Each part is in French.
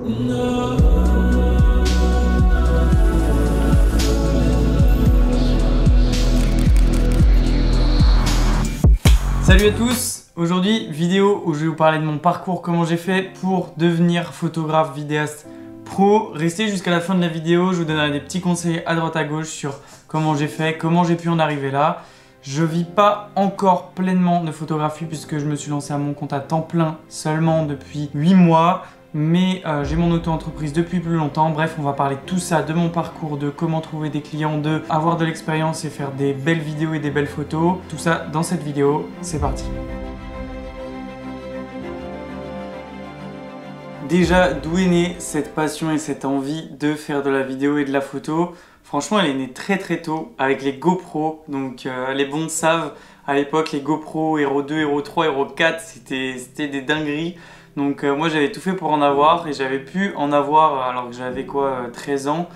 Salut à tous, aujourd'hui vidéo où je vais vous parler de mon parcours, comment j'ai fait pour devenir photographe vidéaste pro. Restez jusqu'à la fin de la vidéo, je vous donnerai des petits conseils à droite à gauche sur comment j'ai fait, comment j'ai pu en arriver là. Je vis pas encore pleinement de photographie puisque je me suis lancé à mon compte à temps plein seulement depuis 8 mois. Mais j'ai mon auto-entreprise depuis plus longtemps. Bref, on va parler de tout ça, de mon parcours, de comment trouver des clients, de avoir de l'expérience et faire des belles vidéos et des belles photos. Tout ça dans cette vidéo, c'est parti. Déjà, d'où est née cette passion et cette envie de faire de la vidéo et de la photo? Franchement, elle est née très tôt avec les GoPro. Donc les bons savent, à l'époque, les GoPro Hero 2, Hero 3, Hero 4, c'était des dingueries. Donc moi j'avais tout fait pour en avoir et j'avais pu en avoir alors que j'avais 13 ans.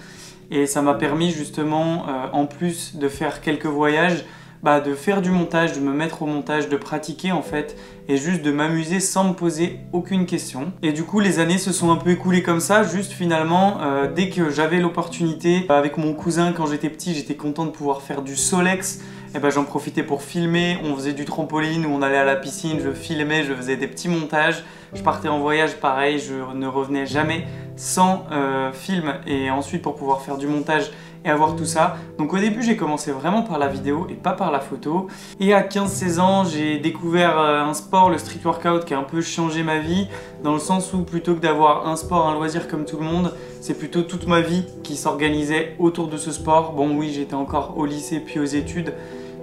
Et ça m'a permis justement, en plus de faire quelques voyages, de faire du montage, de me mettre au montage, de pratiquer en fait et juste de m'amuser sans me poser aucune question. Et du coup les années se sont un peu écoulées comme ça, juste finalement dès que j'avais l'opportunité, avec mon cousin quand j'étais petit, j'étais content de pouvoir faire du Solex. Et j'en profitais pour filmer, on faisait du trampoline ou on allait à la piscine, je filmais, je faisais des petits montages. Je partais en voyage pareil, je ne revenais jamais sans film et ensuite pour pouvoir faire du montage et avoir tout ça. Donc au début j'ai commencé vraiment par la vidéo et pas par la photo. Et à 15-16 ans j'ai découvert un sport, le street workout, qui a un peu changé ma vie. Dans le sens où plutôt que d'avoir un sport, un loisir comme tout le monde, c'est plutôt toute ma vie qui s'organisait autour de ce sport. Bon oui, j'étais encore au lycée puis aux études,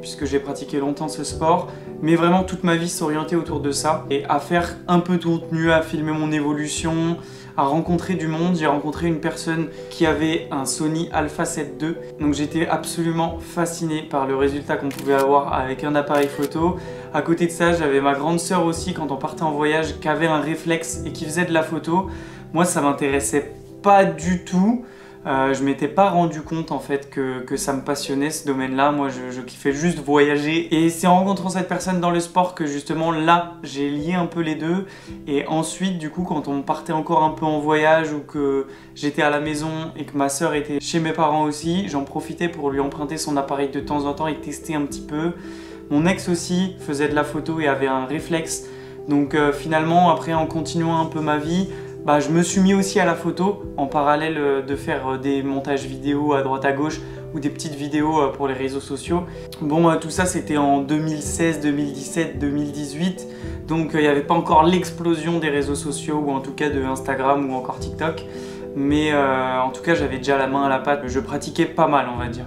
puisque j'ai pratiqué longtemps ce sport, mais vraiment toute ma vie s'orientait autour de ça et à faire un peu de contenu, à filmer mon évolution, à rencontrer du monde. J'ai rencontré une personne qui avait un Sony Alpha 7 II, donc j'étais absolument fasciné par le résultat qu'on pouvait avoir avec un appareil photo. À côté de ça, j'avais ma grande sœur aussi, quand on partait en voyage, qui avait un réflexe et qui faisait de la photo. Moi, ça m'intéressait pas du tout. Je m'étais pas rendu compte en fait que ça me passionnait ce domaine-là. Moi je kiffais juste voyager et c'est en rencontrant cette personne dans le sport que justement là j'ai lié un peu les deux. Et ensuite du coup quand on partait encore un peu en voyage ou que j'étais à la maison et que ma soeur était chez mes parents aussi, j'en profitais pour lui emprunter son appareil de temps en temps et tester un petit peu. Mon ex aussi faisait de la photo et avait un réflexe. Donc finalement après en continuant un peu ma vie, je me suis mis aussi à la photo en parallèle de faire des montages vidéo à droite à gauche ou des petites vidéos pour les réseaux sociaux. Bon, tout ça c'était en 2016, 2017, 2018, donc il n'y avait pas encore l'explosion des réseaux sociaux ou en tout cas de Instagram ou encore TikTok, mais en tout cas j'avais déjà la main à la pâte, je pratiquais pas mal on va dire.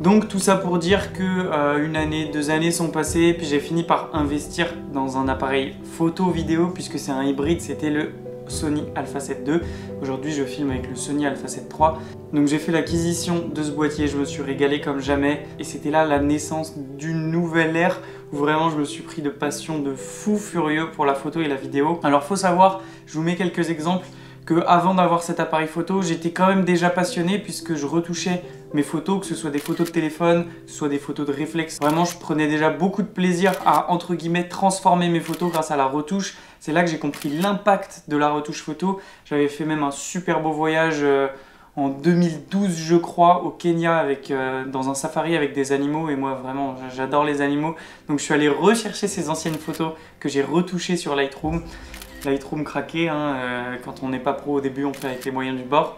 Donc tout ça pour dire que une année, 2 années sont passées, puis j'ai fini par investir dans un appareil photo vidéo puisque c'est un hybride, c'était le Sony Alpha 7 II. Aujourd'hui je filme avec le Sony Alpha 7 III. Donc j'ai fait l'acquisition de ce boîtier, je me suis régalé comme jamais et c'était là la naissance d'une nouvelle ère où vraiment je me suis pris de passion de fou furieux pour la photo et la vidéo. Alors faut savoir, je vous mets quelques exemples, que avant d'avoir cet appareil photo, j'étais quand même déjà passionné puisque je retouchais mes photos, que ce soit des photos de téléphone, que ce soit des photos de réflexe. Vraiment, je prenais déjà beaucoup de plaisir à, entre guillemets, transformer mes photos grâce à la retouche. C'est là que j'ai compris l'impact de la retouche photo. J'avais fait même un super beau voyage en 2012, je crois, au Kenya dans un safari avec des animaux. Et moi, vraiment, j'adore les animaux. Donc, je suis allé rechercher ces anciennes photos que j'ai retouchées sur Lightroom. Lightroom craqué, quand on n'est pas pro au début, on fait avec les moyens du bord.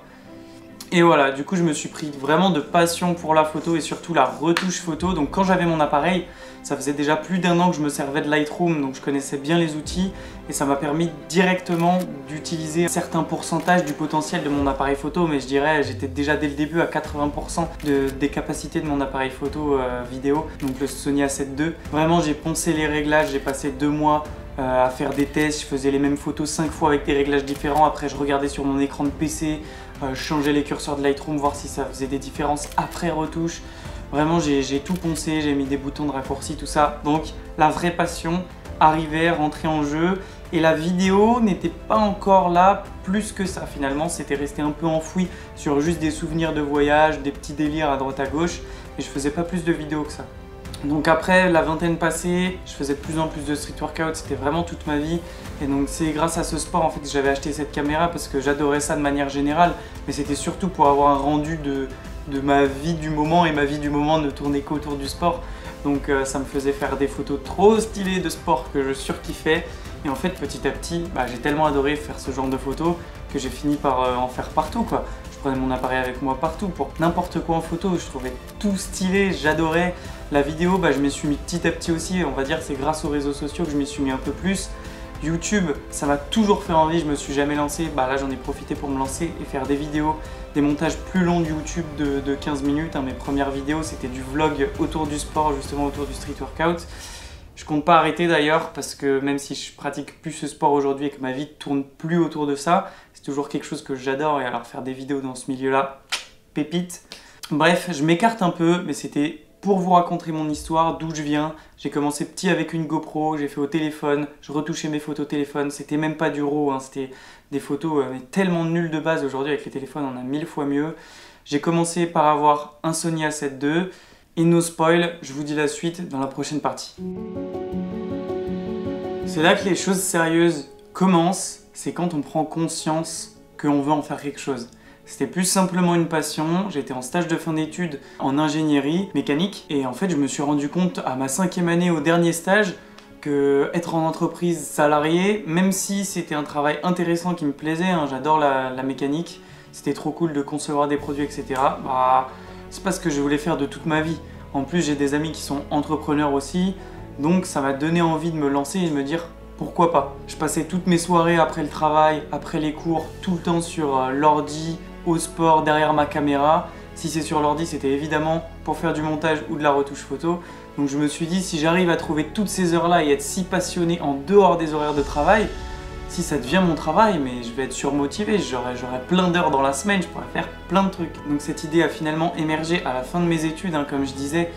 Et voilà, du coup je me suis pris vraiment de passion pour la photo et surtout la retouche photo. Donc quand j'avais mon appareil, ça faisait déjà plus d'1 an que je me servais de Lightroom, donc je connaissais bien les outils et ça m'a permis directement d'utiliser un certain pourcentage du potentiel de mon appareil photo. Mais je dirais, j'étais déjà dès le début à 80% des capacités de mon appareil photo vidéo, donc le Sony A7 II. Vraiment j'ai poncé les réglages, j'ai passé 2 mois à faire des tests, je faisais les mêmes photos 5 fois avec des réglages différents. Après je regardais sur mon écran de PC, je changeais les curseurs de Lightroom, voir si ça faisait des différences après retouche. Vraiment j'ai tout poncé, j'ai mis des boutons de raccourci, tout ça. Donc la vraie passion arrivait, rentrait en jeu et la vidéo n'était pas encore là plus que ça finalement. C'était resté un peu enfoui sur juste des souvenirs de voyage, des petits délires à droite à gauche et je faisais pas plus de vidéos que ça. Donc après la vingtaine passée, je faisais de plus en plus de street workout, c'était vraiment toute ma vie. Et donc c'est grâce à ce sport en fait que j'avais acheté cette caméra parce que j'adorais ça de manière générale. Mais c'était surtout pour avoir un rendu de ma vie du moment, et ma vie du moment ne tournait qu'autour du sport. Donc ça me faisait faire des photos trop stylées de sport que je surkiffais. Et en fait petit à petit, j'ai tellement adoré faire ce genre de photos que j'ai fini par en faire partout quoi. Je prenais mon appareil avec moi partout pour n'importe quoi en photo, je trouvais tout stylé, j'adorais. La vidéo, je m'y suis mis petit à petit aussi, on va dire que c'est grâce aux réseaux sociaux que je m'y suis mis un peu plus. YouTube, ça m'a toujours fait envie, je me suis jamais lancé, là j'en ai profité pour me lancer et faire des vidéos, des montages plus longs de YouTube de 15 minutes. Mes premières vidéos c'était du vlog autour du sport, justement autour du street workout. Je compte pas arrêter d'ailleurs parce que même si je pratique plus ce sport aujourd'hui et que ma vie tourne plus autour de ça, c'est toujours quelque chose que j'adore, et alors faire des vidéos dans ce milieu-là, pépite. Bref, je m'écarte un peu, mais c'était pour vous raconter mon histoire, d'où je viens. J'ai commencé petit avec une GoPro, j'ai fait au téléphone, je retouchais mes photos téléphone, c'était même pas du RAW, c'était des photos mais tellement nulles de base. Aujourd'hui avec les téléphones on a 1000 fois mieux. J'ai commencé par avoir un Sony A7 II, et no spoil, je vous dis la suite dans la prochaine partie. C'est là que les choses sérieuses commencent, c'est quand on prend conscience qu'on veut en faire quelque chose. C'était plus simplement une passion, j'étais en stage de fin d'études en ingénierie mécanique, et en fait je me suis rendu compte à ma 5e année au dernier stage que être en entreprise salariée, même si c'était un travail intéressant qui me plaisait, j'adore la mécanique, c'était trop cool de concevoir des produits etc. C'est pas ce que je voulais faire de toute ma vie. En plus j'ai des amis qui sont entrepreneurs aussi, donc ça m'a donné envie de me lancer et de me dire pourquoi pas. Je passais toutes mes soirées après le travail, après les cours, tout le temps sur l'ordi, au sport, derrière ma caméra. Si c'est sur l'ordi, c'était évidemment pour faire du montage ou de la retouche photo. Donc je me suis dit, si j'arrive à trouver toutes ces heures-là et être si passionné en dehors des horaires de travail, si ça devient mon travail, mais je vais être surmotivé, j'aurai plein d'heures dans la semaine, je pourrais faire plein de trucs. Donc cette idée a finalement émergé à la fin de mes études, comme je disais,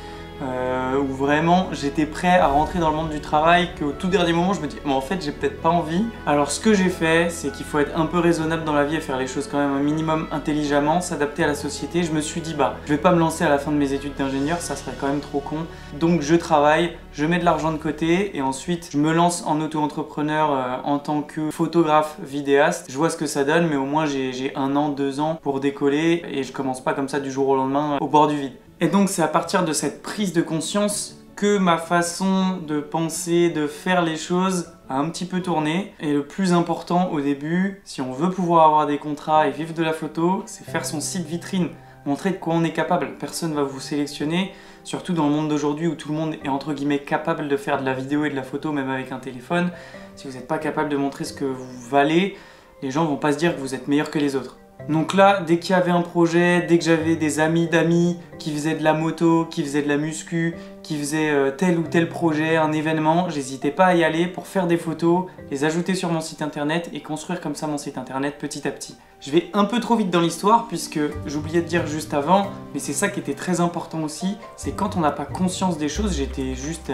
où vraiment j'étais prêt à rentrer dans le monde du travail, qu'au tout dernier moment je me dis en fait j'ai peut-être pas envie. Alors ce que j'ai fait, c'est qu'il faut être un peu raisonnable dans la vie et faire les choses quand même un minimum intelligemment, s'adapter à la société. Je me suis dit je vais pas me lancer à la fin de mes études d'ingénieur, ça serait quand même trop con. Donc je travaille, je mets de l'argent de côté et ensuite je me lance en auto-entrepreneur en tant que photographe vidéaste. Je vois ce que ça donne, mais au moins j'ai 1 an, 2 ans pour décoller et je commence pas comme ça du jour au lendemain au bord du vide. Et donc c'est à partir de cette prise de conscience que ma façon de penser, de faire les choses a un petit peu tourné. Et le plus important au début, si on veut pouvoir avoir des contrats et vivre de la photo, c'est faire son site vitrine, montrer de quoi on est capable. Personne ne va vous sélectionner, surtout dans le monde d'aujourd'hui où tout le monde est entre guillemets capable de faire de la vidéo et de la photo même avec un téléphone. Si vous n'êtes pas capable de montrer ce que vous valez, les gens vont pas se dire que vous êtes meilleur que les autres. Donc là, dès qu'il y avait un projet, dès que j'avais des amis d'amis qui faisaient de la moto, qui faisaient de la muscu, qui faisaient tel ou tel projet, un événement, j'hésitais pas à y aller pour faire des photos, les ajouter sur mon site internet et construire comme ça mon site internet petit à petit. Je vais un peu trop vite dans l'histoire puisque j'oubliais de dire juste avant, mais c'est ça qui était très important aussi, c'est quand on n'a pas conscience des choses, j'étais juste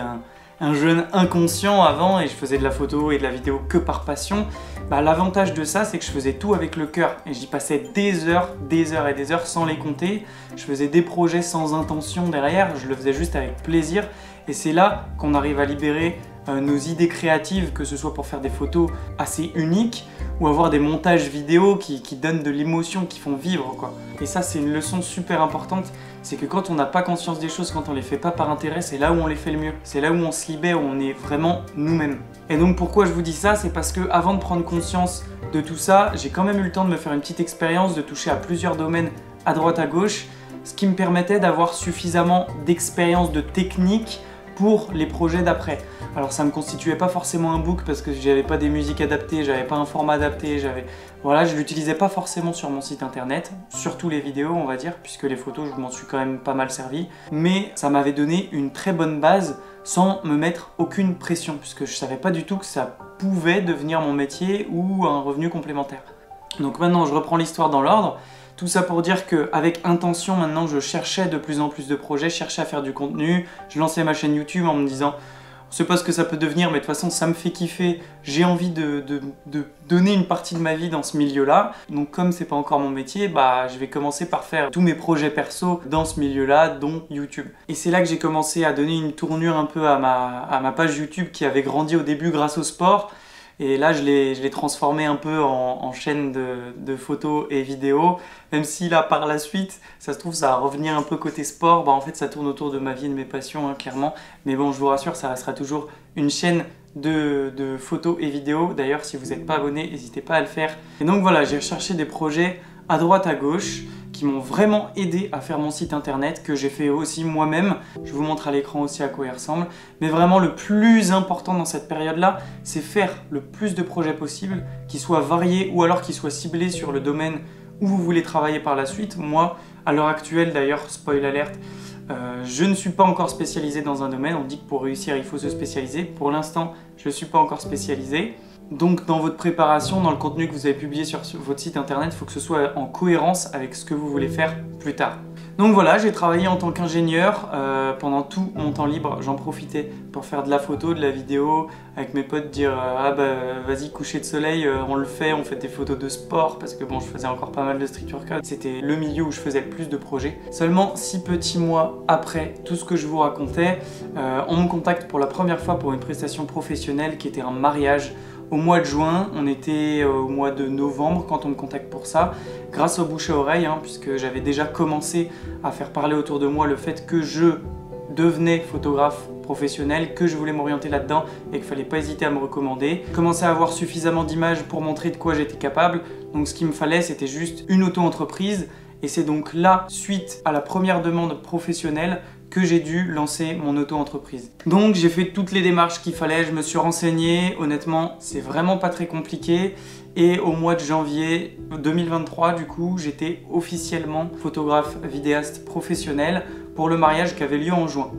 un jeune inconscient avant et je faisais de la photo et de la vidéo que par passion. L'avantage de ça, c'est que je faisais tout avec le cœur et j'y passais des heures et des heures sans les compter. Je faisais des projets sans intention derrière, je le faisais juste avec plaisir et c'est là qu'on arrive à libérer nos idées créatives, que ce soit pour faire des photos assez uniques ou avoir des montages vidéo qui donnent de l'émotion, qui font vivre quoi. Et ça c'est une leçon super importante, c'est que quand on n'a pas conscience des choses, quand on les fait pas par intérêt, c'est là où on les fait le mieux, c'est là où on se libère, où on est vraiment nous-mêmes. Et donc pourquoi je vous dis ça, c'est parce que avant de prendre conscience de tout ça, j'ai quand même eu le temps de me faire une petite expérience, de toucher à plusieurs domaines à droite à gauche, ce qui me permettait d'avoir suffisamment d'expérience, de technique pour les projets d'après. Alors ça me constituait pas forcément un book parce que j'avais pas des musiques adaptées, j'avais pas un format adapté, je l'utilisais pas forcément sur mon site internet, surtout les vidéos on va dire, puisque les photos je m'en suis quand même pas mal servi, mais ça m'avait donné une très bonne base sans me mettre aucune pression, puisque je savais pas du tout que ça pouvait devenir mon métier ou un revenu complémentaire. Donc maintenant je reprends l'histoire dans l'ordre. Tout ça pour dire qu'avec intention, maintenant je cherchais de plus en plus de projets, je cherchais à faire du contenu, je lançais ma chaîne YouTube en me disant C'est pas ce que ça peut devenir, mais de toute façon ça me fait kiffer, j'ai envie de donner une partie de ma vie dans ce milieu-là. Donc comme c'est pas encore mon métier, bah je vais commencer par faire tous mes projets perso dans ce milieu-là, dont YouTube. Et c'est là que j'ai commencé à donner une tournure un peu à ma page YouTube qui avait grandi au début grâce au sport. Et là, je l'ai transformé un peu en chaîne de photos et vidéos. Même si là, par la suite, ça se trouve, ça va revenir un peu côté sport. Bah, en fait, ça tourne autour de ma vie et de mes passions, hein, clairement. Mais bon, je vous rassure, ça restera toujours une chaîne de photos et vidéos. D'ailleurs, si vous n'êtes pas abonné, n'hésitez pas à le faire. Et donc voilà, j'ai recherché des projets à droite, à gauche, qui m'ont vraiment aidé à faire mon site internet, que j'ai fait aussi moi-même. Je vous montre à l'écran aussi à quoi il ressemble. Mais vraiment, le plus important dans cette période-là, c'est faire le plus de projets possible, qui soient variés ou alors qui soient ciblés sur le domaine où vous voulez travailler par la suite. Moi, à l'heure actuelle, d'ailleurs, spoil alert, je ne suis pas encore spécialisé dans un domaine. On dit que pour réussir, il faut se spécialiser. Pour l'instant, je ne suis pas encore spécialisé. Donc dans votre préparation, dans le contenu que vous avez publié sur votre site internet, il faut que ce soit en cohérence avec ce que vous voulez faire plus tard. Donc voilà, j'ai travaillé en tant qu'ingénieur pendant tout mon temps libre. J'en profitais pour faire de la photo, de la vidéo, avec mes potes dire ah bah vas-y coucher de soleil, on le fait, on fait des photos de sport parce que bon je faisais encore pas mal de street workout. C'était le milieu où je faisais le plus de projets. Seulement 6 petits mois après tout ce que je vous racontais, on me contacte pour la première fois pour une prestation professionnelle qui était un mariage. Au mois de juin, on était au mois de novembre quand on me contacte pour ça, grâce au bouche à oreille, hein, puisque j'avais déjà commencé à faire parler autour de moi le fait que je devenais photographe professionnel, que je voulais m'orienter là-dedans et qu'il ne fallait pas hésiter à me recommander. Je commençais à avoir suffisamment d'images pour montrer de quoi j'étais capable, donc ce qu'il me fallait c'était juste une auto-entreprise. Et c'est donc là, suite à la première demande professionnelle, que j'ai dû lancer mon auto-entreprise. Donc j'ai fait toutes les démarches qu'il fallait, je me suis renseigné, honnêtement c'est vraiment pas très compliqué. Et au mois de janvier 2023 du coup, j'étais officiellement photographe vidéaste professionnel pour le mariage qui avait lieu en juin.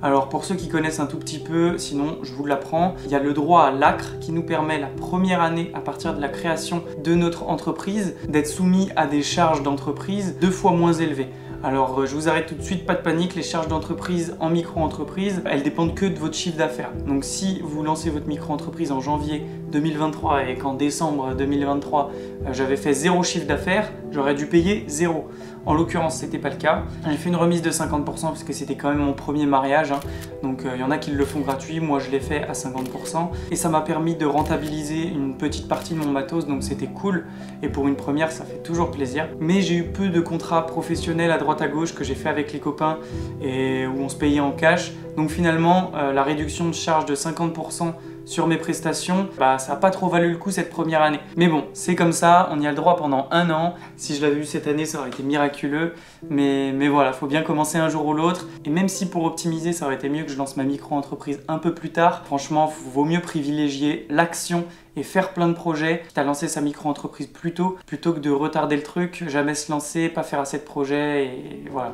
Alors pour ceux qui connaissent un tout petit peu, sinon je vous l'apprends, il y a le droit à l'ACRE qui nous permet la première année à partir de la création de notre entreprise d'être soumis à des charges d'entreprise 2 fois moins élevées. Alors je vous arrête tout de suite, pas de panique, les charges d'entreprise en micro-entreprise, elles dépendent que de votre chiffre d'affaires. Donc si vous lancez votre micro-entreprise en janvier 2023 et qu'en décembre 2023 j'avais fait 0 chiffre d'affaires, j'aurais dû payer 0. En l'occurrence, c'était pas le cas. J'ai fait une remise de 50% parce que c'était quand même mon premier mariage, hein. Donc il y en a qui le font gratuit, moi je l'ai fait à 50%. Et ça m'a permis de rentabiliser une petite partie de mon matos, donc c'était cool. Et pour une première, ça fait toujours plaisir. Mais j'ai eu peu de contrats professionnels à droite à gauche que j'ai fait avec les copains et où on se payait en cash. Donc finalement, la réduction de charge de 50% sur mes prestations, bah, ça n'a pas trop valu le coup cette première année. Mais bon, c'est comme ça, on y a le droit pendant 1 an. Si je l'avais eu cette année, ça aurait été miraculeux. Mais voilà, il faut bien commencer un jour ou l'autre. Et même si pour optimiser, ça aurait été mieux que je lance ma micro-entreprise un peu plus tard, franchement, il vaut mieux privilégier l'action et faire plein de projets, quitte à lancer sa micro-entreprise plus tôt, plutôt que de retarder le truc, jamais se lancer, pas faire assez de projets, et voilà.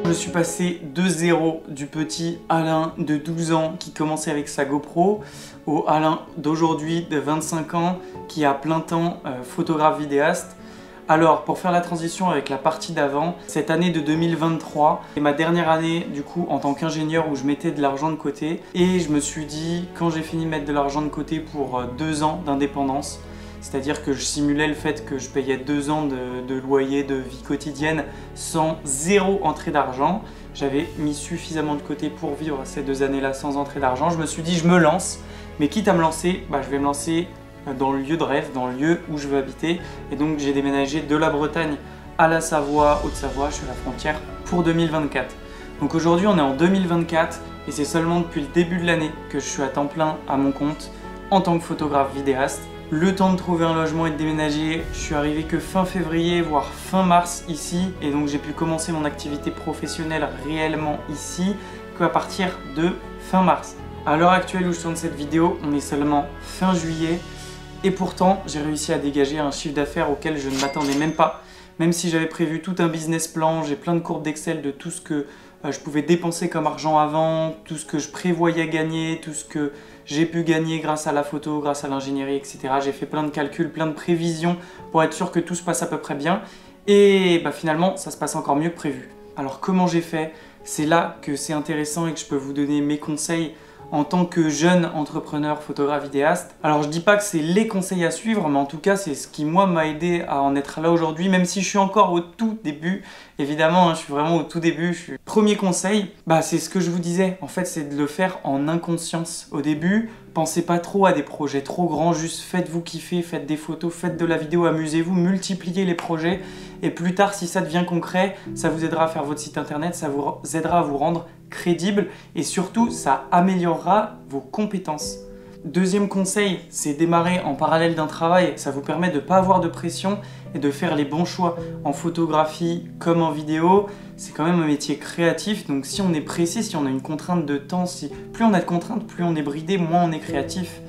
Je suis passé de 0 du petit Alain de 12 ans qui commençait avec sa GoPro au Alain d'aujourd'hui de 25 ans qui est à plein temps photographe vidéaste. Alors pour faire la transition avec la partie d'avant, cette année de 2023 est ma dernière année du coup en tant qu'ingénieur où je mettais de l'argent de côté et je me suis dit quand j'ai fini de mettre de l'argent de côté pour 2 ans d'indépendance, c'est-à-dire que je simulais le fait que je payais 2 ans de loyer, de vie quotidienne sans 0 entrée d'argent. J'avais mis suffisamment de côté pour vivre ces 2 années-là sans entrée d'argent. Je me suis dit je me lance, mais quitte à me lancer, bah, je vais me lancer dans le lieu de rêve, dans le lieu où je veux habiter. Et donc j'ai déménagé de la Bretagne à la Savoie, Haute-Savoie, je suis à la frontière, pour 2024. Donc aujourd'hui on est en 2024 et c'est seulement depuis le début de l'année que je suis à temps plein à mon compte en tant que photographe vidéaste. Le temps de trouver un logement et de déménager, je suis arrivé que fin février, voire fin mars ici. Et donc j'ai pu commencer mon activité professionnelle réellement ici qu'à partir de fin mars. À l'heure actuelle où je tourne cette vidéo, on est seulement fin juillet. Et pourtant, j'ai réussi à dégager un chiffre d'affaires auquel je ne m'attendais même pas. Même si j'avais prévu tout un business plan, j'ai plein de courbes d'Excel de tout ce que je pouvais dépenser comme argent avant, tout ce que je prévoyais gagner, tout ce que j'ai pu gagner grâce à la photo, grâce à l'ingénierie, etc. J'ai fait plein de calculs, plein de prévisions pour être sûr que tout se passe à peu près bien. Et bah, finalement, ça se passe encore mieux que prévu. Alors comment j'ai fait? c'est là que c'est intéressant et que je peux vous donner mes conseils en tant que jeune entrepreneur, photographe, vidéaste. Alors je dis pas que c'est les conseils à suivre, mais en tout cas c'est ce qui moi m'a aidé à en être là aujourd'hui, même si je suis encore au tout début. Évidemment, je suis vraiment au tout début. Premier conseil, c'est ce que je vous disais. En fait, c'est de le faire en inconscience. Au début, pensez pas trop à des projets trop grands, juste faites-vous kiffer, faites des photos, faites de la vidéo, amusez-vous, multipliez les projets. Et plus tard, si ça devient concret, ça vous aidera à faire votre site internet, ça vous aidera à vous rendre crédible et surtout, ça améliorera vos compétences. Deuxième conseil, c'est démarrer en parallèle d'un travail. Ça vous permet de ne pas avoir de pression et de faire les bons choix. En photographie comme en vidéo, c'est quand même un métier créatif. Donc si on est pressé, si on a une contrainte de temps, plus on a de contraintes, plus on est bridé, moins on est créatif.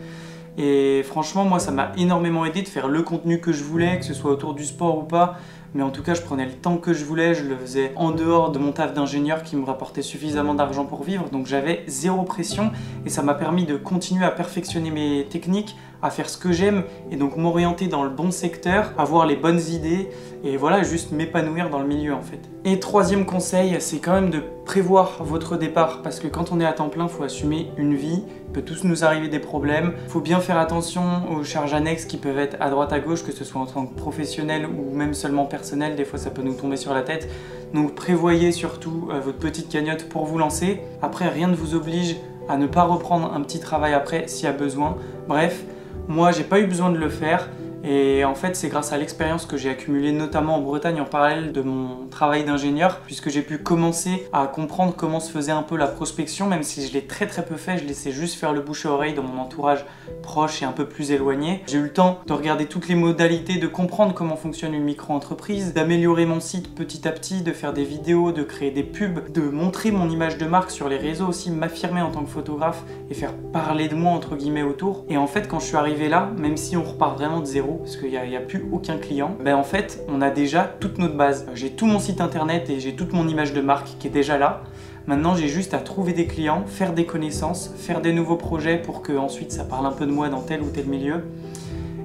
Et franchement, moi, ça m'a énormément aidé de faire le contenu que je voulais, que ce soit autour du sport ou pas. Mais en tout cas, je prenais le temps que je voulais, je le faisais en dehors de mon taf d'ingénieur qui me rapportait suffisamment d'argent pour vivre. Donc j'avais zéro pression et ça m'a permis de continuer à perfectionner mes techniques, à faire ce que j'aime et donc m'orienter dans le bon secteur, avoir les bonnes idées et voilà, juste m'épanouir dans le milieu en fait. Et troisième conseil, c'est quand même de prévoir votre départ parce que quand on est à temps plein, il faut assumer une vie, il peut tous nous arriver des problèmes. Il faut bien faire attention aux charges annexes qui peuvent être à droite à gauche, que ce soit en tant que professionnel ou même seulement personnel, des fois ça peut nous tomber sur la tête. Donc prévoyez surtout votre petite cagnotte pour vous lancer. Après, rien ne vous oblige à ne pas reprendre un petit travail après s'il y a besoin. Bref, moi j'ai pas eu besoin de le faire. Et en fait, c'est grâce à l'expérience que j'ai accumulée, notamment en Bretagne, en parallèle de mon travail d'ingénieur, puisque j'ai pu commencer à comprendre comment se faisait un peu la prospection, même si je l'ai très peu fait, je laissais juste faire le bouche à oreille dans mon entourage proche et un peu plus éloigné. J'ai eu le temps de regarder toutes les modalités, de comprendre comment fonctionne une micro-entreprise, d'améliorer mon site petit à petit, de faire des vidéos, de créer des pubs, de montrer mon image de marque sur les réseaux aussi, m'affirmer en tant que photographe et faire parler de moi entre guillemets autour. Et en fait, quand je suis arrivé là, même si on repart vraiment de zéro, parce qu'il n'y a plus aucun client, en fait on a déjà toute notre base. J'ai tout mon site internet et j'ai toute mon image de marque qui est déjà là. Maintenant j'ai juste à trouver des clients, faire des connaissances, faire des nouveaux projets pour que ensuite ça parle un peu de moi dans tel ou tel milieu.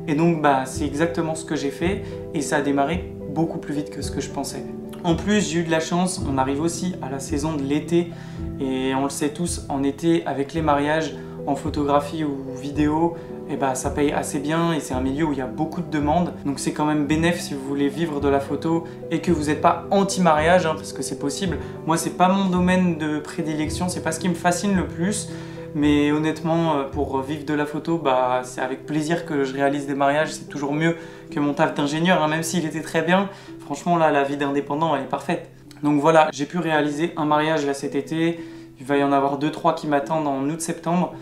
Et donc c'est exactement ce que j'ai fait et ça a démarré beaucoup plus vite que ce que je pensais. En plus, j'ai eu de la chance, on arrive aussi à la saison de l'été et on le sait tous, en été avec les mariages, en photographie ou vidéo, ça paye assez bien et c'est un milieu où il y a beaucoup de demandes. Donc c'est quand même bénéf si vous voulez vivre de la photo et que vous n'êtes pas anti-mariage, parce que c'est possible. Moi, c'est pas mon domaine de prédilection, c'est pas ce qui me fascine le plus. Mais honnêtement, pour vivre de la photo, c'est avec plaisir que je réalise des mariages. C'est toujours mieux que mon taf d'ingénieur, même s'il était très bien. Franchement, là, la vie d'indépendant, elle est parfaite. Donc voilà, j'ai pu réaliser un mariage là cet été. Il va y en avoir 2-3 qui m'attendent en août-septembre.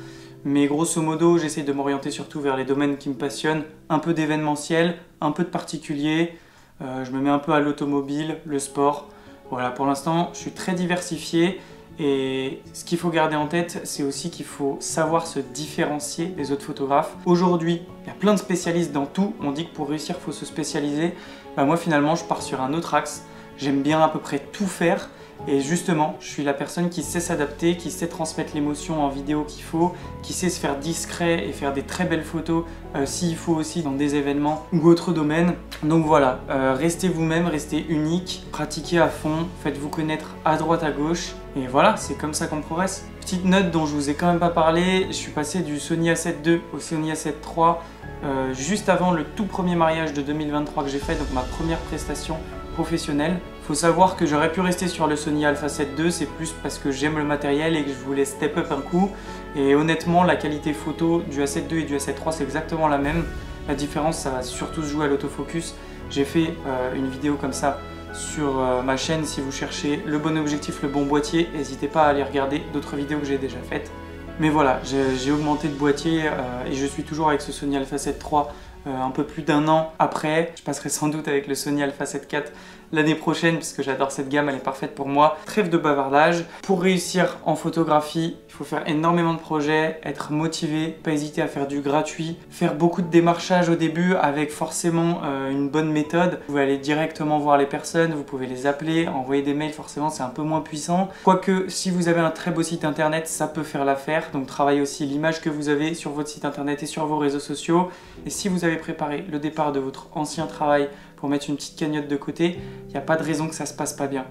Mais grosso modo, j'essaie de m'orienter surtout vers les domaines qui me passionnent. Un peu d'événementiel, un peu de particulier. Je me mets un peu à l'automobile, le sport. Voilà, pour l'instant, je suis très diversifié. Et ce qu'il faut garder en tête, c'est aussi qu'il faut savoir se différencier des autres photographes. Aujourd'hui, il y a plein de spécialistes dans tout. On dit que pour réussir, il faut se spécialiser. Moi, finalement, je pars sur un autre axe. J'aime bien à peu près tout faire. Et justement, je suis la personne qui sait s'adapter, qui sait transmettre l'émotion en vidéo qu'il faut, qui sait se faire discret et faire des très belles photos s'il faut aussi dans des événements ou autres domaines. Donc voilà, restez vous-même, restez unique, pratiquez à fond, faites-vous connaître à droite à gauche. Et voilà, c'est comme ça qu'on progresse. Petite note dont je vous ai quand même pas parlé, je suis passé du Sony A7 II au Sony A7 III juste avant le tout premier mariage de 2023 que j'ai fait, donc ma première prestation professionnelle. Faut savoir que j'aurais pu rester sur le Sony Alpha 7 II, c'est plus parce que j'aime le matériel et que je voulais step up un coup. Et honnêtement, la qualité photo du A7 II et du A7 III, c'est exactement la même. La différence, ça va surtout se jouer à l'autofocus. J'ai fait une vidéo comme ça sur ma chaîne. Si vous cherchez le bon objectif, le bon boîtier, n'hésitez pas à aller regarder d'autres vidéos que j'ai déjà faites. Mais voilà, j'ai augmenté de boîtier et je suis toujours avec ce Sony Alpha 7 III un peu plus d'un an après. Je passerai sans doute avec le Sony Alpha 7 IV l'année prochaine puisque j'adore cette gamme, elle est parfaite pour moi. Trêve de bavardage. Pour réussir en photographie, il faut faire énormément de projets, être motivé, pas hésiter à faire du gratuit, faire beaucoup de démarchage au début avec forcément une bonne méthode. Vous pouvez aller directement voir les personnes, vous pouvez les appeler, envoyer des mails, forcément c'est un peu moins puissant. Quoique si vous avez un très beau site internet, ça peut faire l'affaire. Donc travaillez aussi l'image que vous avez sur votre site internet et sur vos réseaux sociaux. Et si vous avez préparé le départ de votre ancien travail pour mettre une petite cagnotte de côté, il n'y a pas de raison que ça se passe pas bien.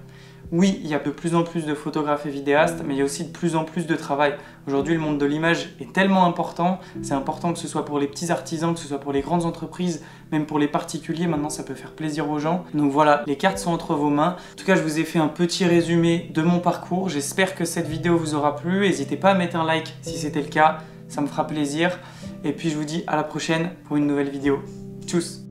Oui, il y a de plus en plus de photographes et vidéastes, mais il y a aussi de plus en plus de travail. Aujourd'hui, le monde de l'image est tellement important. C'est important que ce soit pour les petits artisans, que ce soit pour les grandes entreprises, même pour les particuliers. Maintenant, ça peut faire plaisir aux gens. Donc voilà, les cartes sont entre vos mains. En tout cas, je vous ai fait un petit résumé de mon parcours. J'espère que cette vidéo vous aura plu. N'hésitez pas à mettre un like si c'était le cas. Ça me fera plaisir. Et puis, je vous dis à la prochaine pour une nouvelle vidéo. Tchuss!